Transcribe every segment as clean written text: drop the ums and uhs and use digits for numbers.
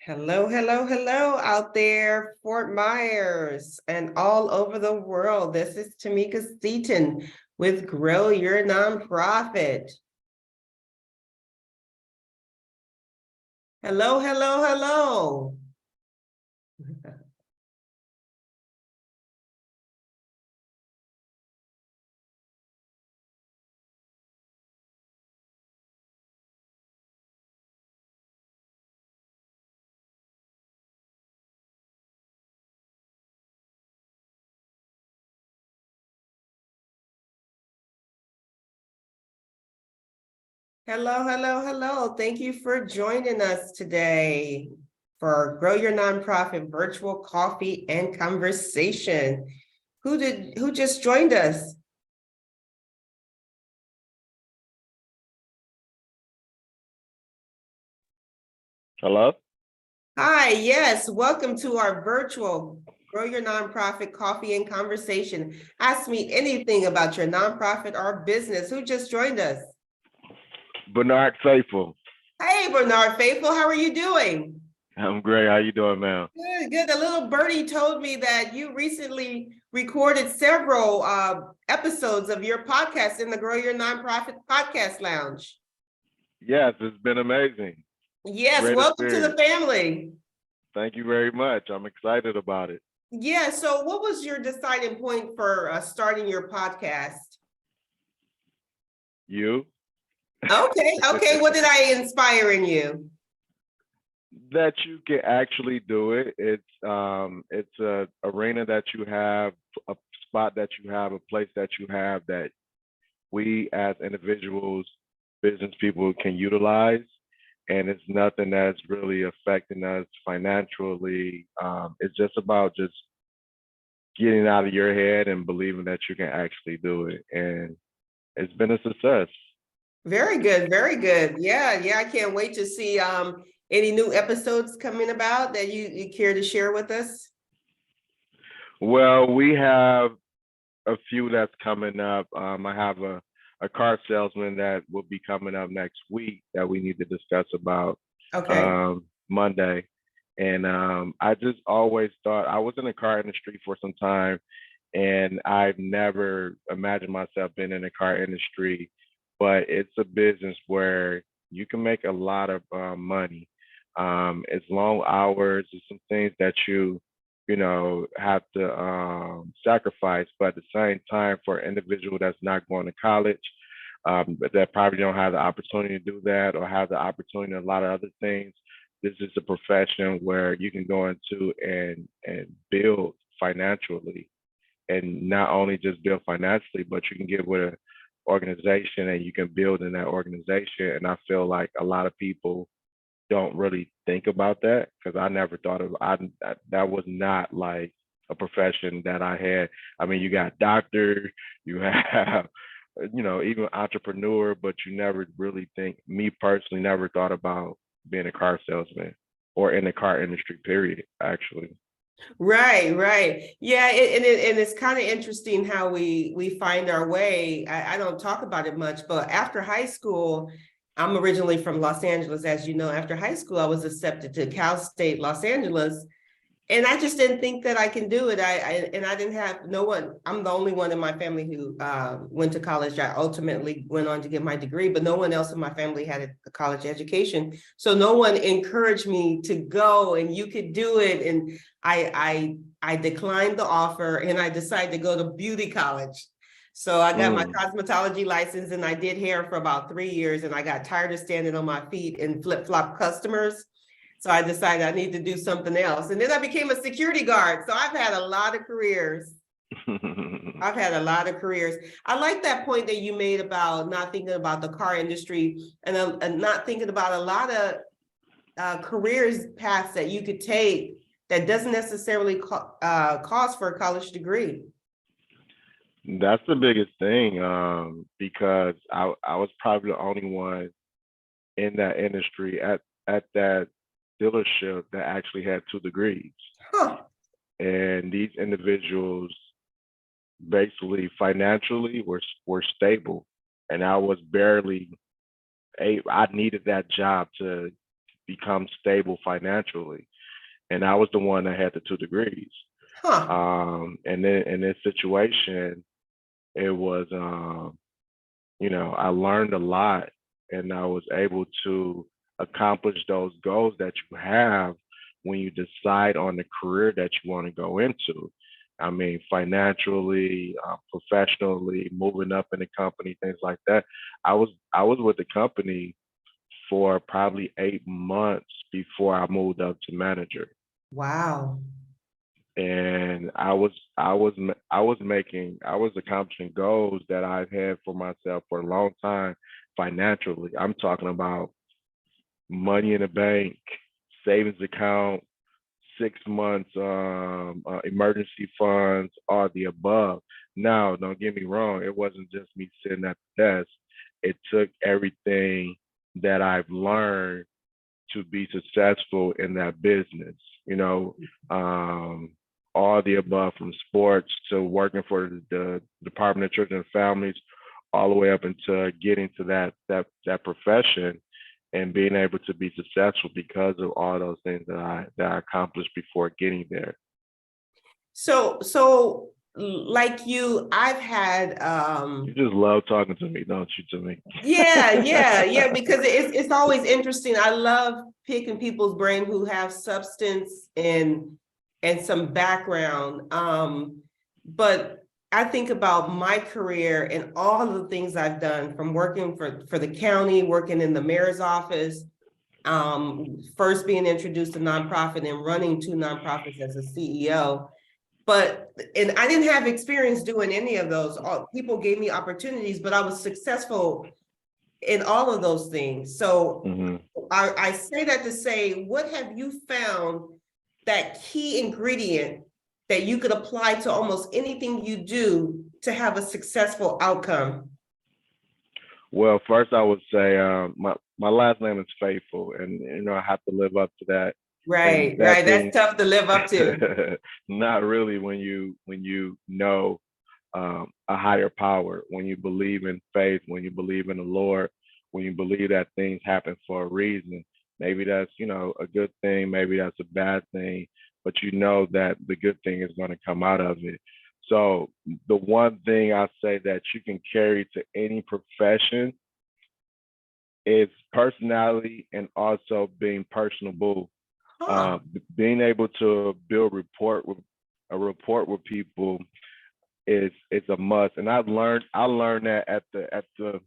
Hello, hello, hello out there, Fort Myers and all over the world. This is Tamika Seaton with Grow Your Nonprofit. Hello, hello, hello. Hello, hello, hello. Thank you for joining us today for Grow Your Nonprofit virtual coffee and conversation. Who just joined us? Hello? Hi, yes, welcome to our virtual Grow Your Nonprofit Coffee and Conversation. Ask me anything about your nonprofit or business. Who just joined us? Bernard Faithful. Hey, Bernard Faithful, how are you doing? I'm great. How you doing, ma'am? Good, good. A little birdie told me that you recently recorded several episodes of your podcast in the Grow Your Nonprofit Podcast Lounge. Yes, it's been amazing. Yes, Great welcome to the experience. family. Thank you very much. I'm excited about it. Yeah, so what was your deciding point for starting your podcast? You? Okay, okay. What did I inspire in you? That you can actually do it. It's a arena that you have, a spot that you have, a place that you have that we as individuals, business people can utilize. And it's nothing that's really affecting us financially. It's just about just getting out of your head and believing that you can actually do it. And it's been a success. Very good, very good. Yeah, yeah. I can't wait to see any new episodes coming about that you care to share with us. Well, we have a few that's coming up. I have a car salesman that will be coming up next week that we need to discuss about Okay. Monday. And I just always thought I was in the car industry for some time, and I've never imagined myself being in the car industry. But it's a business where you can make a lot of money. It's long hours. There's some things that you have to sacrifice, but at the same time, for an individual that's not going to college, but that probably don't have the opportunity to do that or have the opportunity in a lot of other things, this is a profession where you can go into and build financially, and not only just build financially, but you can get with an organization and you can build in that organization. And I feel like a lot of people don't really think about that because I never thought of that was not like a profession that I had. I mean, you got doctor, you have even entrepreneur, but you never really think. Me personally, never thought about being a car salesman or in the car industry. Period. Actually. Right, right. Yeah, and it's kind of interesting how we find our way. I don't talk about it much, but after high school, I'm originally from Los Angeles, as you know. After high school, I was accepted to Cal State Los Angeles, and I just didn't think that I can do it. I didn't have no one. I'm the only one in my family who went to college. I ultimately went on to get my degree, but no one else in my family had a college education. So no one encouraged me to go, and you could do it. And I declined the offer, and I decided to go to beauty college. So I got my cosmetology license, and I did hair for about 3 years, and I got tired of standing on my feet and flip-flop customers. So I decided I need to do something else. And then I became a security guard. So I've had a lot of careers. I've had a lot of careers. I like that point that you made about not thinking about the car industry and not thinking about a lot of careers paths that you could take that doesn't necessarily cost for a college degree. That's the biggest thing, because I was probably the only one in that industry at that dealership that actually had 2 degrees. Huh. And these individuals basically financially were stable, and I was barely able. I needed that job to become stable financially. And I was the one that had the 2 degrees. Huh. And then in this situation, it was, I learned a lot, and I was able to accomplish those goals that you have when you decide on the career that you want to go into. I mean, financially, professionally, moving up in the company, things like that. I was with the company for probably 8 months before I moved up to manager. Wow. And I was accomplishing goals that I've had for myself for a long time financially. I'm talking about money in the bank, savings account, 6 months emergency funds, all the above. Now, don't get me wrong, it wasn't just me sitting at the desk. It took everything that I've learned to be successful in that business. You know, um, all the above, from sports to working for the Department of Children and Families, all the way up into getting to that profession and being able to be successful because of all those things that I accomplished before getting there. So like you, I've had You just love talking to me, don't you, to me? yeah, because it's always interesting. I love picking people's brain who have substance and some background. But I think about my career and all the things I've done, from working for the county, working in the mayor's office, first being introduced to nonprofit and running 2 nonprofits as a CEO. But, and I didn't have experience doing any of those. People gave me opportunities, but I was successful in all of those things. So Mm-hmm. I say that to say, what have you found that key ingredient that you could apply to almost anything you do to have a successful outcome? Well, first I would say my last name is Faithful, and I have to live up to that. And Right, that that's thing, tough to live up to. not really when you know a higher power, when you believe in faith, when you believe in the Lord, when you believe that things happen for a reason. Maybe that's a good thing, maybe that's a bad thing, but you know that the good thing is going to come out of it. So the one thing I say that you can carry to any profession is personality, and also being personable. Huh. Being able to build a rapport with people is a must. And I learned that at the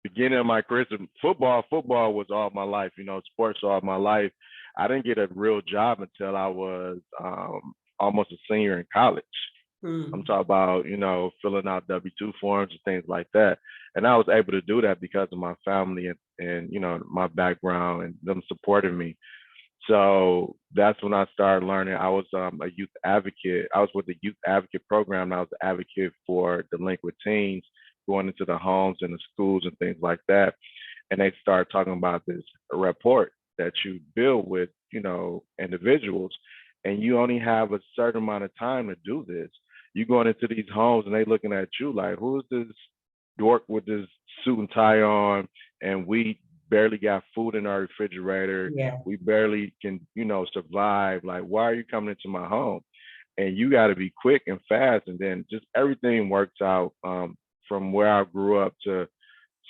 beginning of my career. So football was all my life. Sports all my life. I didn't get a real job until I was almost a senior in college. I'm Hmm. talking about, filling out W-2 forms and things like that. And I was able to do that because of my family and my background and them supporting me. So that's when I started learning. I was a youth advocate. I was with the youth advocate program. I was an advocate for delinquent teens, going into the homes and the schools and things like that. And they started talking about this report that you build with, individuals, and you only have a certain amount of time to do this. You going into these homes and they looking at you like, who is this dork with this suit and tie on, and we barely got food in our refrigerator. Yeah. We barely can, survive. Like, why are you coming into my home? And you got to be quick and fast. And then just everything works out, from where I grew up to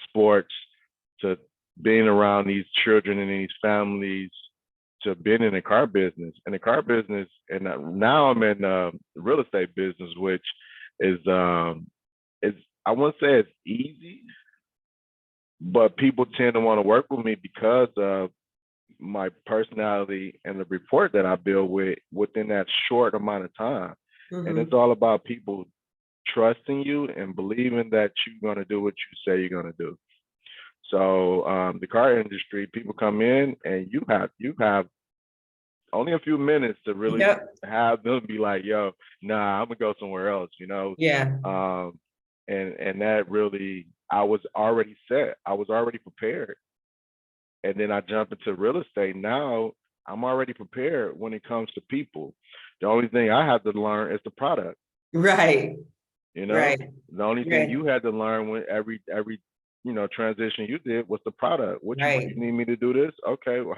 sports to being around these children and these families to being in the car business. And the car business, and now I'm in the real estate business, which is I wouldn't say it's easy, but people tend to want to work with me because of my personality and the report that I build within that short amount of time. And it's Hmm. all about people trusting you and believing that you're going to do what you say you're going to do. So the car industry, people come in and you have only a few minutes to really Yep. have them be like, yo, nah, I'm gonna go somewhere else. Yeah. Um, and that really, I was already set. I was already prepared. And then I jump into real estate. Now I'm already prepared when it comes to people. The only thing I have to learn is the product. Right. You know, Right. the only thing Right. you had to learn when every transition you did was the product. What you Right. need me to do this? Okay, well,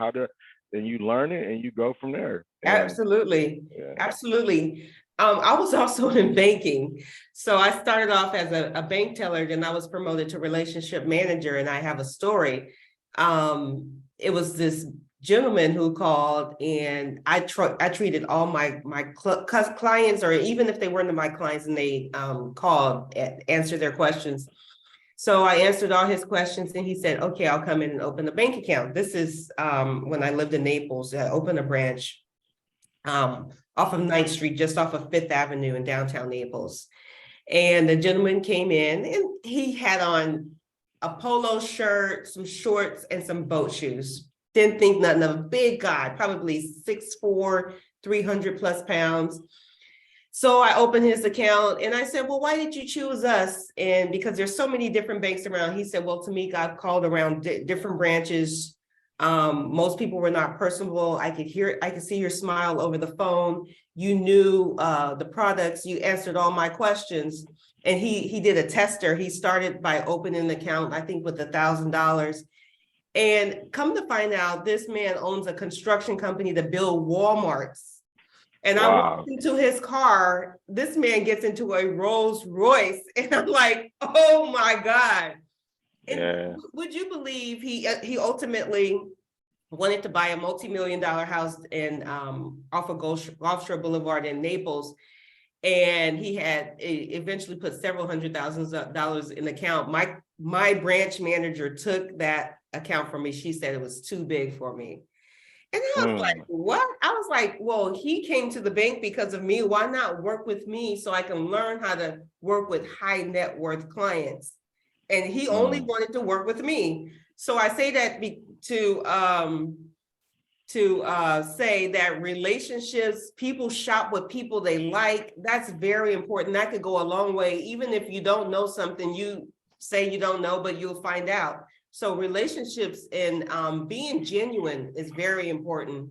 then you learn it and you go from there. And Absolutely. yeah. Absolutely. I was also in banking. So I started off as a bank teller, then I was promoted to relationship manager, and I have a story. It was this gentleman who called, and I treated all my clients, or even if they weren't my clients and they called and answered their questions. So I answered all his questions, and he said, okay, I'll come in and open a bank account. This is when I lived in Naples. I opened a branch off of 9th Street, just off of Fifth Avenue in downtown Naples. And the gentleman came in, and he had on a polo shirt, some shorts, and some boat shoes. Didn't think nothing of a big guy, probably 6'4", 300 plus pounds. So I opened his account and I said, well, why did you choose us? And because there's so many different banks around, he said, well, Tamika, I've called around different branches. Most people were not personable. I could see your smile over the phone. You knew the products, you answered all my questions. And he did a tester. He started by opening an account, I think with $1,000. And come to find out, this man owns a construction company that build Walmarts. And I walked Wow. into his car. This man gets into a Rolls Royce, and I'm like, oh my God. And Yeah. would you believe he ultimately wanted to buy a multi-million-dollar house in off of Gulf Shore Boulevard in Naples. And he had eventually put several $100,000 in the account. My branch manager took that account from me. She said it was too big for me. And I was like, what? I was like, well, he came to the bank because of me. Why not work with me so I can learn how to work with high net worth clients? And he only wanted to work with me. So I say that to say that relationships, people shop with people they like. That's very important. That could go a long way. Even if you don't know something, you say you don't know, but you'll find out. So relationships and being genuine is very important.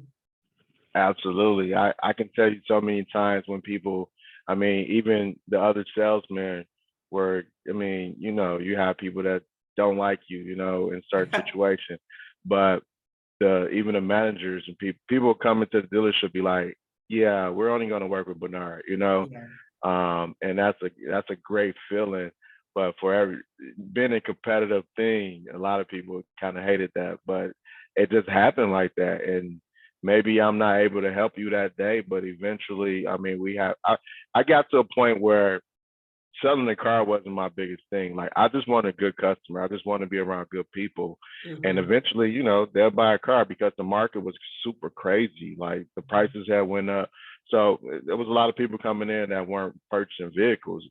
Absolutely. I can tell you so many times when people, even the other salesmen you have people that don't like you, in certain situations. But even the managers and people come into the dealership be like, yeah, we're only going to work with Bernard, and that's a great feeling. But being a competitive thing, a lot of people kind of hated that, but it just happened like that. And maybe I'm not able to help you that day, but eventually, I got to a point where selling the car wasn't my biggest thing. Like, I just want a good customer. I just want to be around good people. And eventually, they'll buy a car because the market was super crazy. Like, the prices had went up. So there was a lot of people coming in that weren't purchasing vehicles.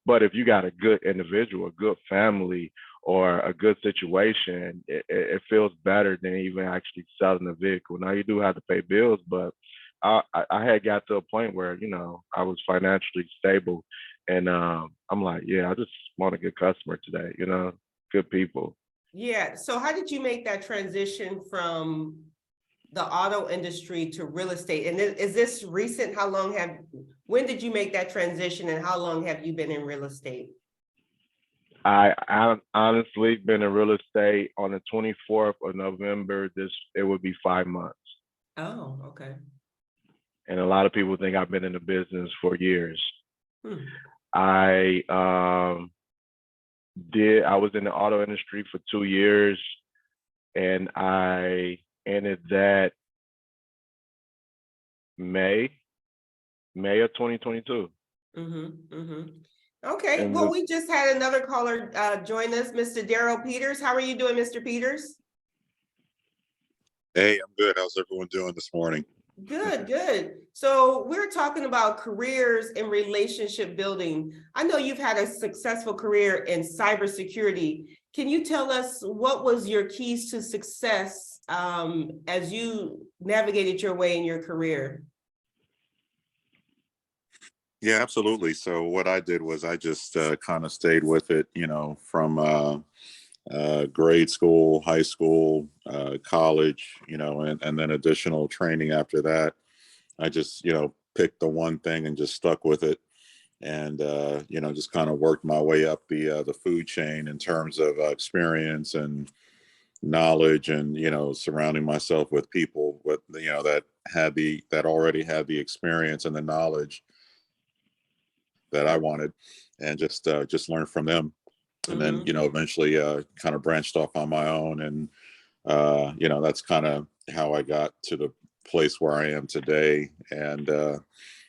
But if you got a good individual, a good family, or a good situation, it feels better than even actually selling a vehicle. Now, you do have to pay bills, but I had got to a point where, I was financially stable. And I'm like, yeah, I just want a good customer today, good people. Yeah. So how did you make that transition from the auto industry to real estate? And is this recent? When did you make that transition, and how long have you been in real estate? I honestly been in real estate on the 24th of November. It would be 5 months. Oh, okay. And a lot of people think I've been in the business for years. I was in the auto industry for 2 years, and I ended that May of 2022. Okay, And well, we just had another caller join us, Mr. Darrel Peters. How are you doing, Mr. Peters? Hey, I'm good. How's everyone doing this morning? Good, good. So we're talking about careers and relationship building. I know you've had a successful career in cybersecurity. Can you tell us what was your keys to success as you navigated your way in your career? Yeah, absolutely. So what I did was I just kind of stayed with it, from grade school, high school, college, and then additional training after that. I just, picked the one thing and just stuck with it. and you know, just kind of worked my way up the food chain in terms of experience and knowledge, and you know, surrounding myself with people with, you know, that already had the experience and the knowledge that I wanted, and just learn from them. And then, you Mm-hmm. know, eventually kind of branched off on my own, and you know, that's kind of how I got to the place where I am today. And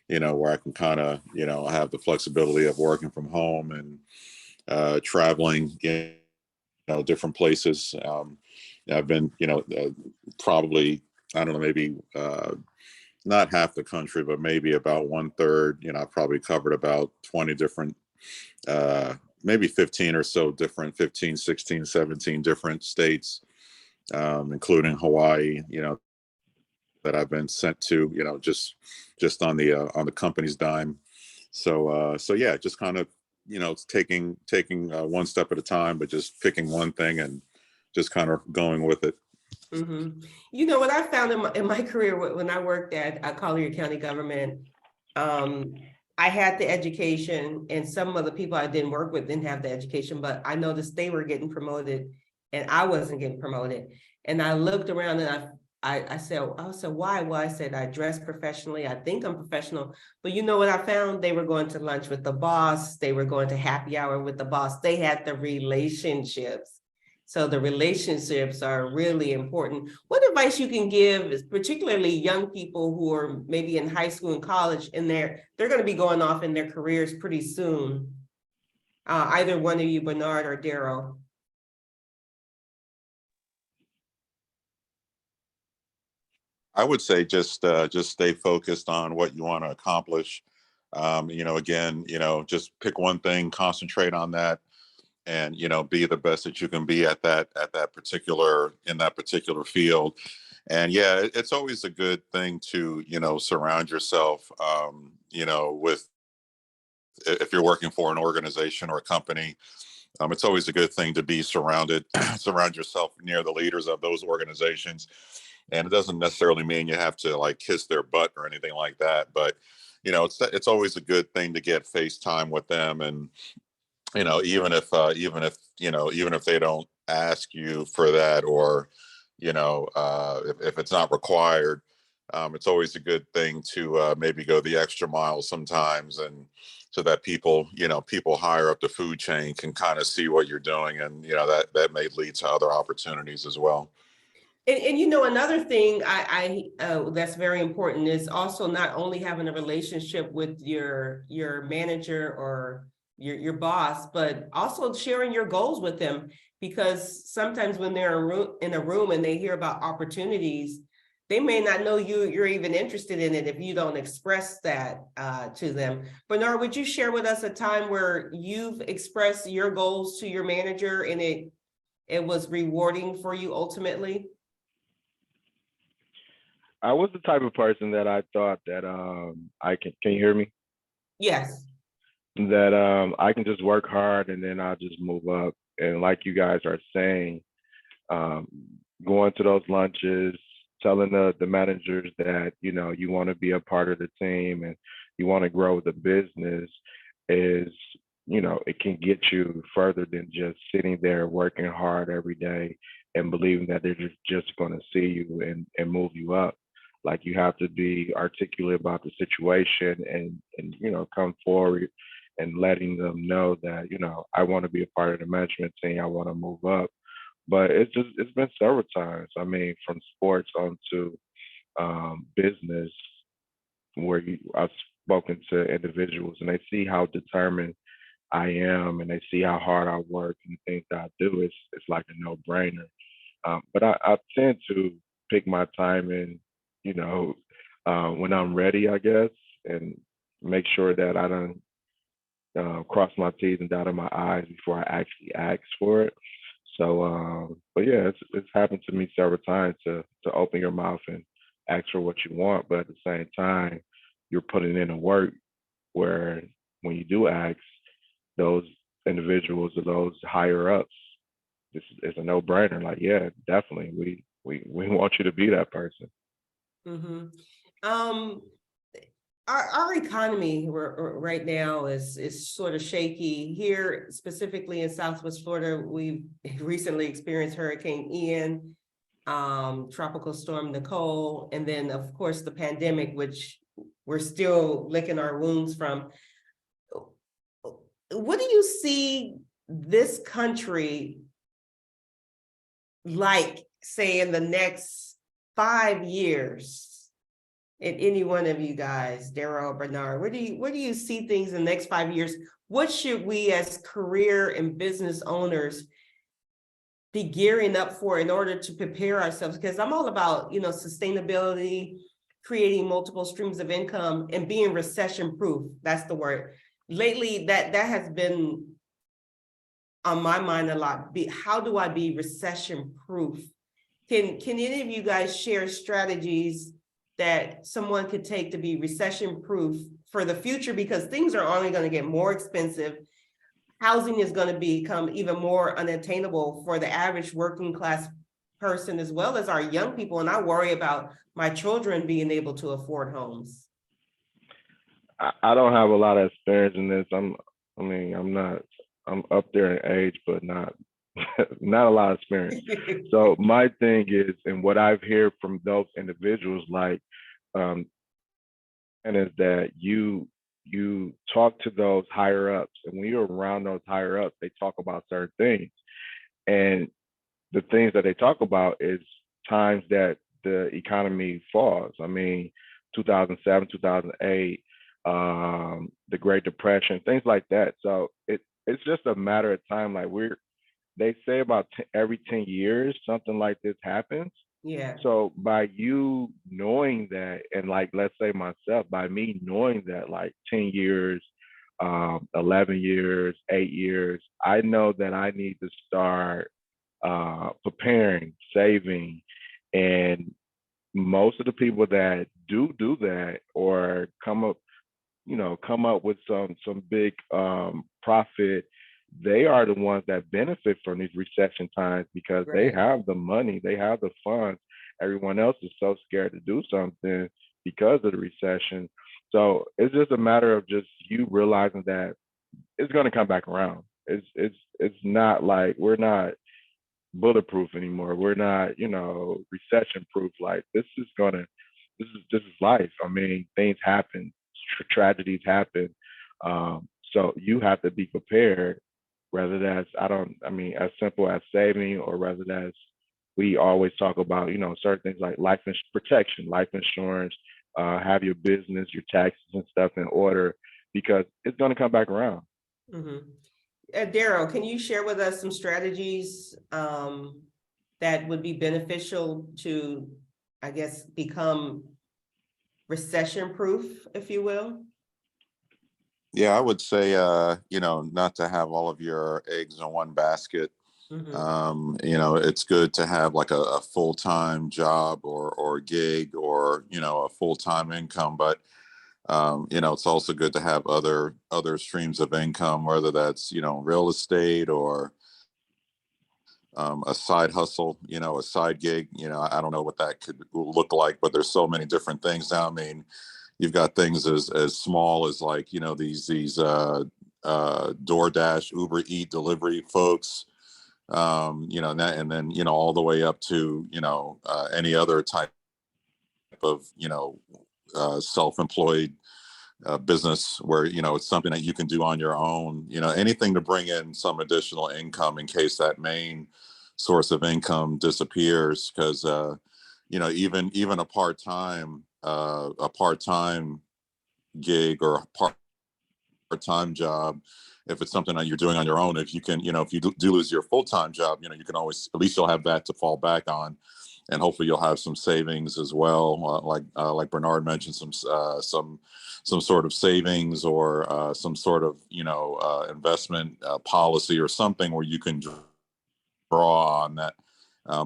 you know, where I can kind of, you know, have the flexibility of working from home and traveling, you know, different places. I've been, you know, probably, I don't know, maybe not half the country, but maybe about one third. You know, I've probably covered about 20 different, uh, maybe 15 or so different, 15, 16, 17 different states, including Hawaii, you know, that I've been sent to, you know, just on the company's dime. So yeah, just kind of, you know, it's taking one step at a time, but just picking one thing and just kind of going with it. Mm-hmm. You know what I found in my career when I worked at Collier County government, um, I had the education, and some of the people I didn't work with didn't have the education, but I noticed they were getting promoted and I wasn't getting promoted. And I looked around and I said, why? Well, I said, I dress professionally. I think I'm professional. But you know what I found? They were going to lunch with the boss. They were going to happy hour with the boss. They had the relationships. So the relationships are really important. What advice you can give is particularly young people who are maybe in high school and college, and they're going to be going off in their careers pretty soon. Either one of you, Bernard or Darrel. I would say just stay focused on what you want to accomplish. You know, again, you know, just pick one thing, concentrate on that, and you know, be the best that you can be at that particular in that particular field. And yeah, it's always a good thing to, you know, surround yourself, you know, with, if you're working for an organization or a company, it's always a good thing to be surround yourself near the leaders of those organizations. And it doesn't necessarily mean you have to like kiss their butt or anything like that, but you know, it's always a good thing to get face time with them. And you know, even if they don't ask you for that, or you know, if it's not required, it's always a good thing to maybe go the extra mile sometimes, and so that people, you know, people higher up the food chain can kind of see what you're doing, and you know, that may lead to other opportunities as well. And you know, another thing that's very important is also not only having a relationship with your manager or your boss, but also sharing your goals with them. Because sometimes when they're in a room and they hear about opportunities, they may not know you're even interested in it if you don't express that to them. Bernard, would you share with us a time where you've expressed your goals to your manager and it was rewarding for you ultimately? I was the type of person that I thought that I can you hear me? Yes. That I can just work hard and then I'll just move up. And like you guys are saying, um, going to those lunches, telling the managers that you know you want to be a part of the team and you want to grow the business is, you know, it can get you further than just sitting there working hard every day and believing that they're just going to see you and move you up. Like you have to be articulate about the situation and you know come forward and letting them know that you know I want to be a part of the management team. I want to move up, but it's been several times. I mean, from sports onto business, where I've spoken to individuals and they see how determined I am, and they see how hard I work and the things that I do. It's like a no brainer. But I tend to pick my time and you know when I'm ready, I guess, and make sure that I don't cross my T's and dot my I's before I actually ask for it. So, but yeah, it's happened to me several times to open your mouth and ask for what you want, but at the same time, you're putting in the work where when you do ask, those individuals or those higher ups, this is a no brainer. Like, yeah, definitely, we want you to be that person. Mm-hmm. Um, our economy right now is sort of shaky here, specifically in Southwest Florida. We've recently experienced Hurricane Ian, Tropical Storm Nicole, and then of course the pandemic, which we're still licking our wounds from. What do you see this country like, say, in the next 5 years? In any one of you guys, Darrel, Bernard, where do you see things in the next 5 years? What should we as career and business owners be gearing up for in order to prepare ourselves? Because I'm all about, sustainability, creating multiple streams of income, and being recession proof. That's the word. Lately, that has been on my mind a lot. How do I be recession proof? Can any of you guys share strategies that someone could take to be recession proof for the future? Because things are only going to get more expensive. Housing is going to become even more unattainable for the average working class person, as well as our young people. And I worry about my children being able to afford homes. I don't have a lot of experience in this. I'm up there in age, but not not a lot of experience. So my thing is, and what I've heard from those individuals, like, and is that you talk to those higher ups, and when you're around those higher ups, they talk about certain things, and the things that they talk about is times that the economy falls. I mean, 2007, 2008, the Great Depression, things like that. So it's just a matter of time. Like they say about every 10 years, something like this happens. Yeah. So by you knowing that, and like, let's say myself, by me knowing that, like 10 years, 11 years, 8 years, I know that I need to start preparing, saving. And most of the people that do that or come up with some big profit, they are the ones that benefit from these recession times because they Right. have the money, they have the funds. Everyone else is so scared to do something because of the recession. So it's just a matter of just you realizing that it's going to come back around. It's not like we're not bulletproof anymore. We're not, recession proof. Like this is life. I mean, things happen, tragedies happen. So you have to be prepared, whether that's as simple as saving, or whether that's, we always talk about, certain things like protection, life insurance, have your business, your taxes and stuff in order, because it's going to come back around. Mm-hmm. Darrel, can you share with us some strategies that would be beneficial to, I guess, become recession proof, if you will? Yeah, I would say, not to have all of your eggs in one basket. Mm-hmm. It's good to have like a full-time job or gig, or, a full-time income, but it's also good to have other streams of income, whether that's, real estate or a side hustle, a side gig. I don't know what that could look like, but there's so many different things now. I mean, you've got things as small as, like, these DoorDash, Uber Eat delivery folks, and then all the way up to any other type of self-employed business where it's something that you can do on your own. Anything to bring in some additional income in case that main source of income disappears, because even a part-time gig or a part-time job, if it's something that you're doing on your own, if you can, if you do lose your full-time job, you can always, at least you'll have that to fall back on, and hopefully you'll have some savings as well, like Bernard mentioned, some sort of savings, or some sort of investment policy or something where you can draw on that,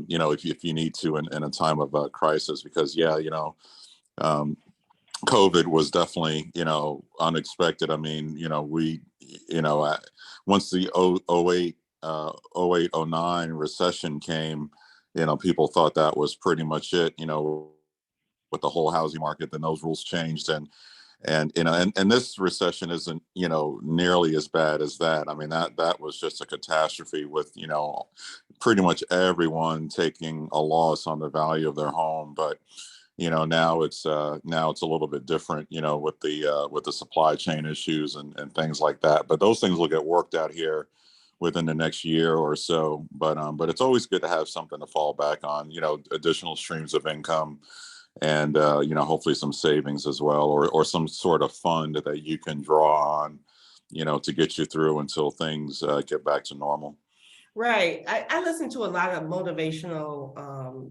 if you need to in a time of crisis. Because um, COVID was definitely, unexpected. I mean, once the 08, 09 recession came, people thought that was pretty much it, with the whole housing market. Then those rules changed, and And, and this recession isn't, nearly as bad as that. I mean, that was just a catastrophe with, pretty much everyone taking a loss on the value of their home. But, now it's a little bit different, with the supply chain issues and things like that. But those things will get worked out here within the next year or so. But it's always good to have something to fall back on, additional streams of income, and hopefully some savings as well, or some sort of fund that you can draw on, to get you through until things get back to normal. Right. I listen to a lot of motivational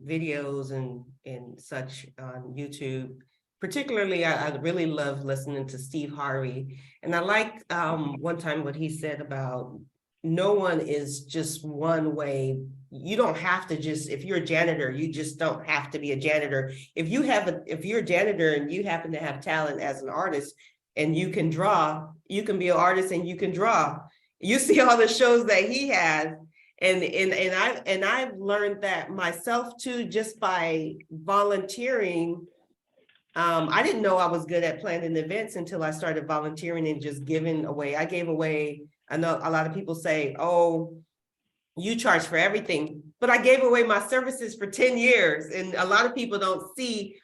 videos and such on YouTube. Particularly, I really love listening to Steve Harvey. And I like one time what he said about no one is just one way. You don't have to just, if you're a janitor, you just don't have to be a janitor. If you're a janitor and you happen to have talent as an artist and you can draw, you can be an artist and you can draw. You see all the shows that he has. And I've learned that myself too, just by volunteering. I didn't know I was good at planning events until I started volunteering and just giving away. I gave away, I know a lot of people say, oh, you charge for everything, but I gave away my services for 10 years. And a lot of people don't see,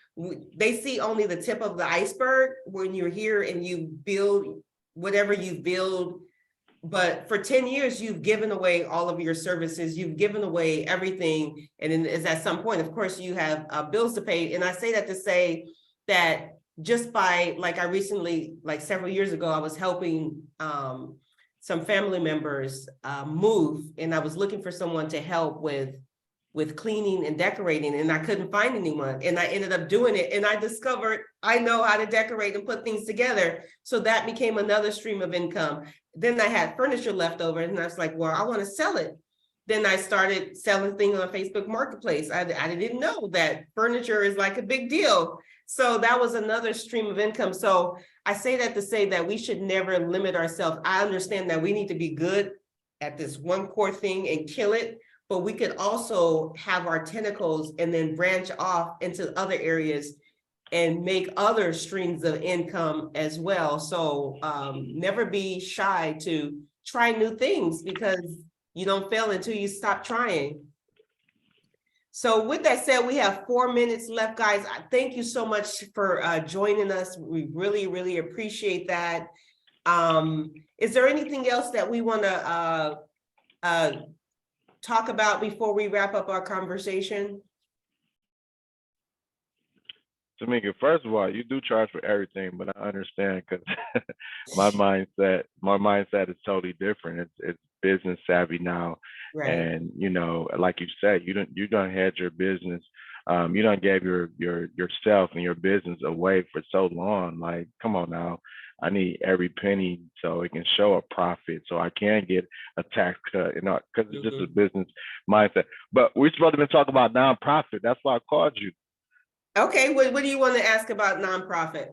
they see only the tip of the iceberg when you're here and you build whatever you build. But for 10 years, you've given away all of your services, you've given away everything. And then is at some point, of course, you have bills to pay. And I say that to say that just by, like I recently, like several years ago, I was helping some family members move, and I was looking for someone to help with cleaning and decorating, and I couldn't find anyone. And I ended up doing it, and I discovered I know how to decorate and put things together. So that became another stream of income. Then I had furniture left over, and I was like, well, I want to sell it. Then I started selling things on Facebook Marketplace. I didn't know that furniture is like a big deal. So that was another stream of income. So I say that to say that we should never limit ourselves. I understand that we need to be good at this one core thing and kill it, but we could also have our tentacles and then branch off into other areas and make other streams of income as well. So never be shy to try new things, because you don't fail until you stop trying. So with that said, we have 4 minutes left, guys. Thank you so much for joining us. We really, really appreciate that. Is there anything else that we want to talk about before we wrap up our conversation? Tamika, first of all, you do charge for everything, but I understand, because my mindset is totally different. It's business savvy now. Right. And like you said, you done had your business, you done gave yourself and your business away for so long. Like, come on now, I need every penny so it can show a profit, so I can get a tax cut, because it's just a business mindset. But we're supposed to be talking about nonprofit. That's why I called you. Okay, what do you want to ask about nonprofit?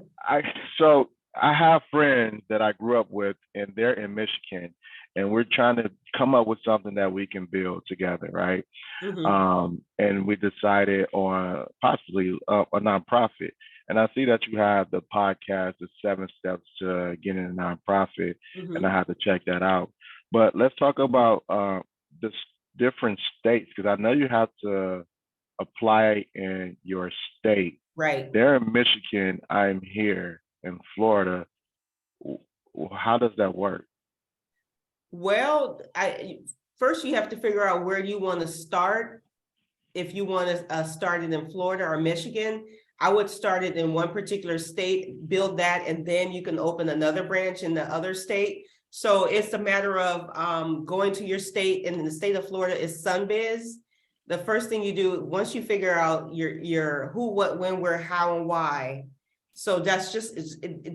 So I have friends that I grew up with, and they're in Michigan, and we're trying to come up with something that we can build together, right? And we decided on possibly a nonprofit. And I see that you have the podcast, the 7 Steps to Getting a Nonprofit, and I have to check that out. But let's talk about the different states, because I know you have to apply in your state. Right. They're in Michigan, I'm here in Florida. How does that work? Well, first you have to figure out where you want to start. If you want to start it in Florida or Michigan, I would start it in one particular state, build that, and then you can open another branch in the other state. So it's a matter of going to your state. And in the state of Florida is SunBiz. The first thing you do, once you figure out your who, what, when, where, how, and why. So that's just,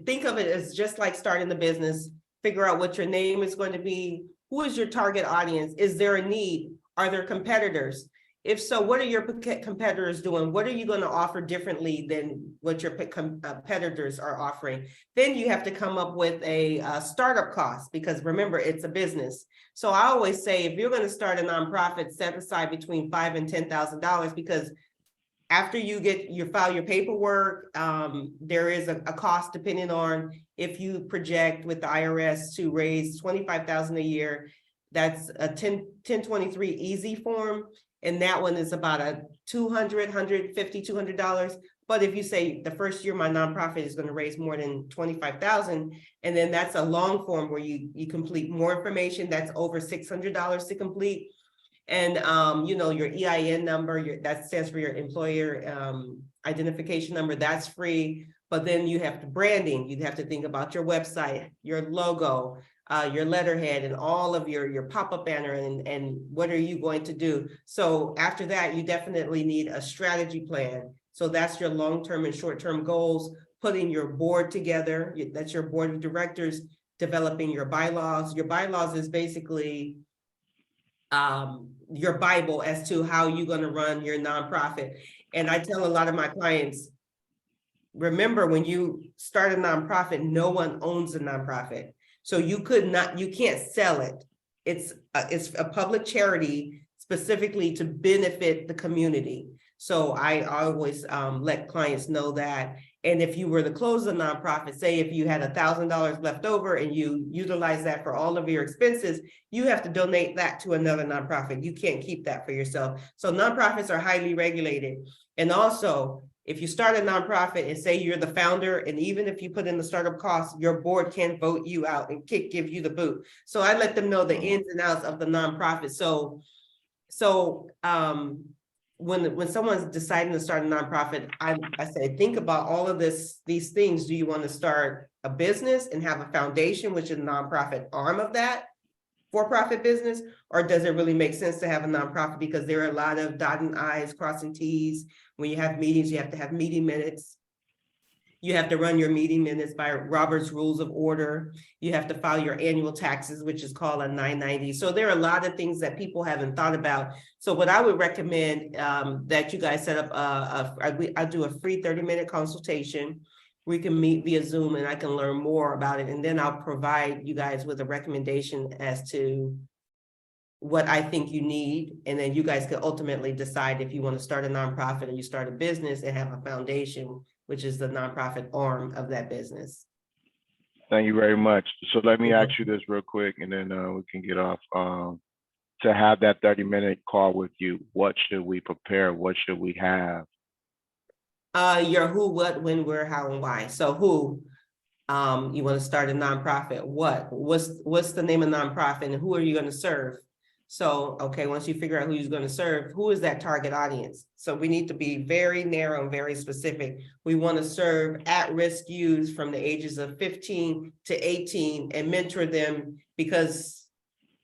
think of it as just like starting the business. Figure out what your name is going to be. Who is your target audience? Is there a need? Are there competitors? If so, what are your competitors doing? What are you going to offer differently than what your competitors are offering? Then you have to come up with a startup cost, because remember, it's a business. So I always say, if you're going to start a nonprofit, set aside between $5,000 and $10,000, because after you file your paperwork, there is a cost depending on if you project with the IRS to raise 25,000 a year. That's a 1023 easy form. And that one is about a $200 But if you say the first year my nonprofit is going to raise more than 25,000, and then that's a long form where you complete more information, that's over $600 to complete. And you know, your EIN number, that stands for your employer identification number, that's free. But then you have to branding, you'd have to think about your website, your logo, your letterhead, and all of your pop-up banner, and what are you going to do? So after that, you definitely need a strategy plan. So that's your long-term and short-term goals, putting your board together, that's your board of directors, developing your bylaws. Your bylaws is basically your Bible as to how you're going to run your nonprofit. And I tell a lot of my clients, remember, when you start a nonprofit, no one owns a nonprofit. So you can't sell it. It's a public charity specifically to benefit the community. So I always let clients know that. And if you were to close a nonprofit, say if you had $1,000 left over and you utilize that for all of your expenses, you have to donate that to another nonprofit. You can't keep that for yourself. So nonprofits are highly regulated. And also, if you start a nonprofit and say you're the founder, and even if you put in the startup costs, your board can vote you out and give you the boot. So I let them know the ins and outs of the nonprofit. So when someone's deciding to start a nonprofit, I say, think about all of these things. Do you want to start a business and have a foundation, which is a nonprofit arm of that for-profit business? Or does it really make sense to have a nonprofit? Because there are a lot of dotting I's, crossing T's. When you have meetings, you have to have meeting minutes. You have to run your meeting minutes by Robert's Rules of Order. You have to file your annual taxes, which is called a 990. So there are a lot of things that people haven't thought about. So what I would recommend that you guys set up, I do a free 30-minute consultation. We can meet via Zoom and I can learn more about it. And then I'll provide you guys with a recommendation as to what I think you need. And then you guys can ultimately decide if you want to start a nonprofit or you start a business and have a foundation, which is the nonprofit arm of that business. Thank you very much. So let me ask you this real quick, and then we can get off. To have that 30-minute call with you, what should we prepare? What should we have? Your who, what, when, where, how, and why. So who, you want to start a nonprofit? What's the name of nonprofit, and who are you going to serve? So, okay, once you figure out who you're going to serve, who is that target audience? So we need to be very narrow and very specific. We want to serve at-risk youths from the ages of 15 to 18 and mentor them because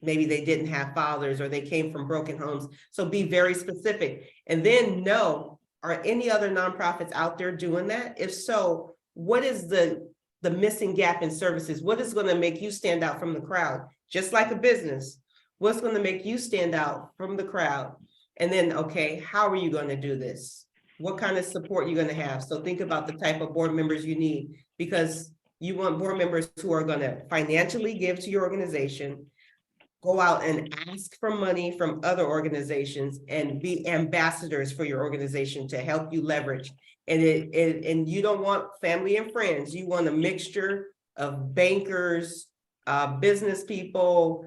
maybe they didn't have fathers or they came from broken homes. So be very specific. And then know, are any other nonprofits out there doing that? If so, what is the missing gap in services? What is going to make you stand out from the crowd? Just like a business. What's going to make you stand out from the crowd? And then, okay, how are you going to do this? What kind of support you're going to have? So think about the type of board members you need, because you want board members who are going to financially give to your organization, go out and ask for money from other organizations, and be ambassadors for your organization to help you leverage. And you don't want family and friends. You want a mixture of bankers, business people.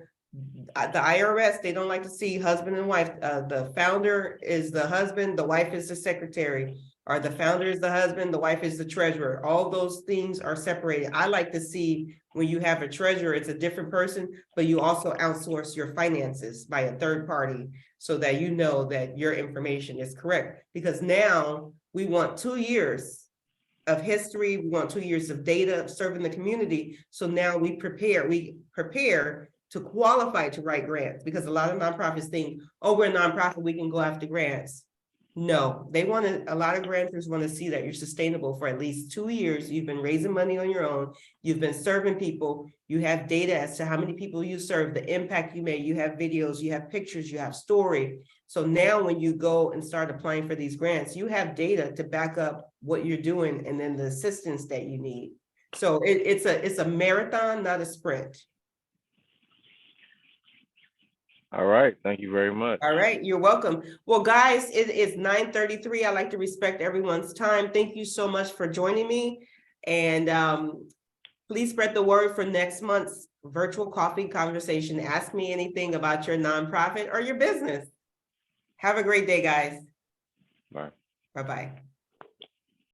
The IRS, they don't like to see husband and wife. The founder is the husband, the wife is the secretary, or the founder is the husband, the wife is the treasurer. All those things are separated. I like to see when you have a treasurer, it's a different person, but you also outsource your finances by a third party so that you know that your information is correct. Because now we want 2 years of history, we want 2 years of data serving the community. So now we prepare to qualify to write grants, because a lot of nonprofits think, oh, we're a nonprofit, we can go after grants. No, a lot of grantors want to see that you're sustainable for at least 2 years. You've been raising money on your own. You've been serving people. You have data as to how many people you serve, the impact you made. You have videos, you have pictures, you have story. So now when you go and start applying for these grants, you have data to back up what you're doing and then the assistance that you need. So it's a marathon, not a sprint. All right. Thank you very much. All right, you're welcome. Well, guys, it is 9:33. I like to respect everyone's time. Thank you so much for joining me. And please spread the word for next month's virtual coffee conversation. Ask me anything about your nonprofit or your business. Have a great day, guys. Bye. Bye-bye.